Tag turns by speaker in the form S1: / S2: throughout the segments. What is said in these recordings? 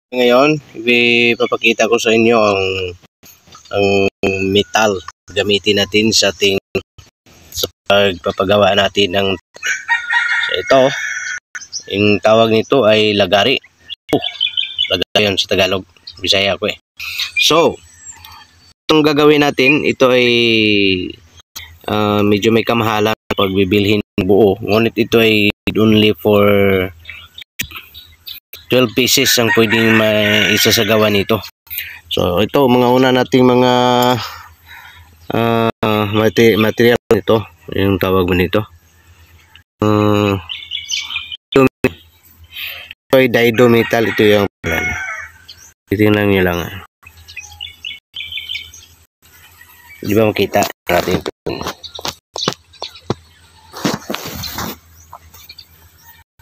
S1: Ngayon, ipapakita ko sa inyo ang metal gamitin natin sa ating sa pagpapagawa natin ng ito. Yung tawag nito ay lagari. Lagari yun sa Tagalog. Bisaya ko eh. So, itong gagawin natin, ito ay medyo may kamahalan pag bibilhin buo. Ngunit ito ay only for 12 pieces ang pwedeng maisasagawa nito. So ito mga una nating mga material nito, yung tawag mo nito. Ito ay diadometal, ito yung plan. Titingnan niyo lang. Di ba makita natin ito?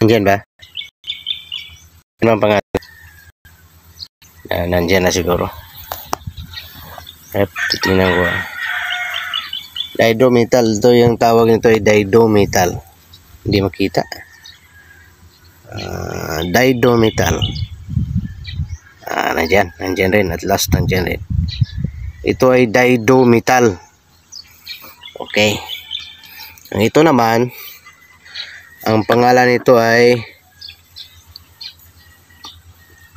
S1: Nandiyan ba? Ano ang pangalan? Nandiyan na siguro. Titingnan ko. Diadometal. Ito yung tawag nito ay diadometal. Hindi makita. Diadometal. Nandiyan. Nandiyan rin. At last nandiyan rin. Ito ay diadometal. Okay. Ang ito naman, ang pangalan nito ay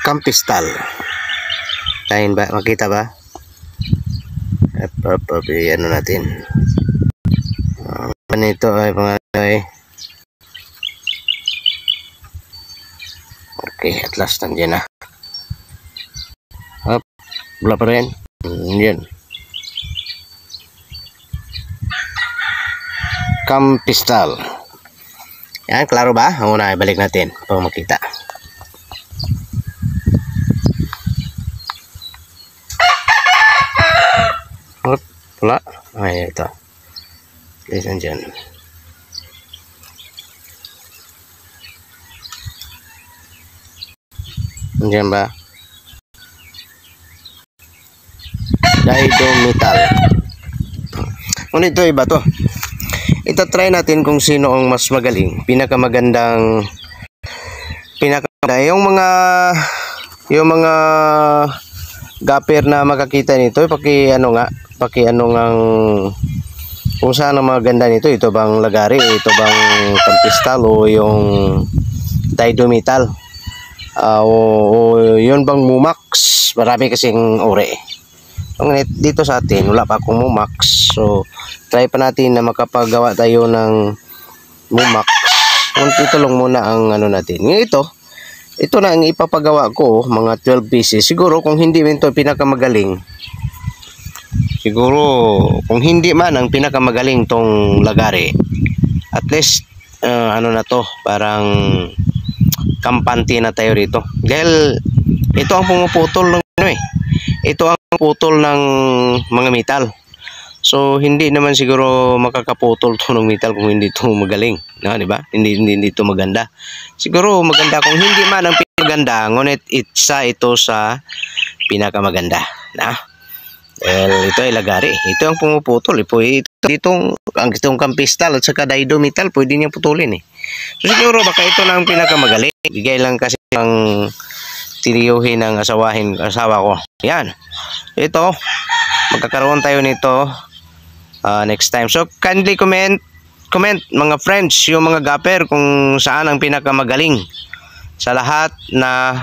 S1: Campistal. Tahin ba? Makita ba? Ano natin? Ito ay pangalan ay okay, at last nandiyan na. Wala pa rin. Yan. Campistal. Yan, klaro ba? Ang una, ibalik natin para makita. Wala. Ay, ito. Please, andyan. Andyan ba? Diadometal. Ngunit ito iba to. Ito try natin kung sino ang mas magaling. Pinakamaganda yung mga gapper na makakita nito, paki ano ngang kung saan ang mga ganda nito, ito bang lagari, ito bang Campistal o yung diadometal, o yun bang Mumax. Marami kasing uri. Ngunit dito sa atin wala pa akong Mumax, so try pa natin na makapagawa tayo ng Mumax. Ngunit ito lang muna ang ano natin. Ito na ang ipapagawa ko, mga 12 pieces. Siguro kung hindi man ito pinakamagaling, siguro kung hindi man ang pinakamagaling tong lagari, at least ano na to, parang kampante na tayo rito. Dahil ito ang pumuputol ng ito ang putol ng mga metal. So hindi naman siguro makakaputol to ng metal kung hindi ito magaling, no, di ba? Hindi ito maganda. Siguro maganda kung hindi man ang pinaganda, ngunit ito sa pinakamaganda, na. Well, ito ay lagari. Ito ang pumuputol. Itong Campistal at saka diadometal, pwede niya putulin eh. So siguro baka ito na ang pinakamagaling. Bigay lang kasi ang tiriyuhin ng asawa ko. Yan. Ito, magkakaroon tayo nito next time. So kindly comment mga friends, yung mga gapper, kung saan ang pinakamagaling sa lahat na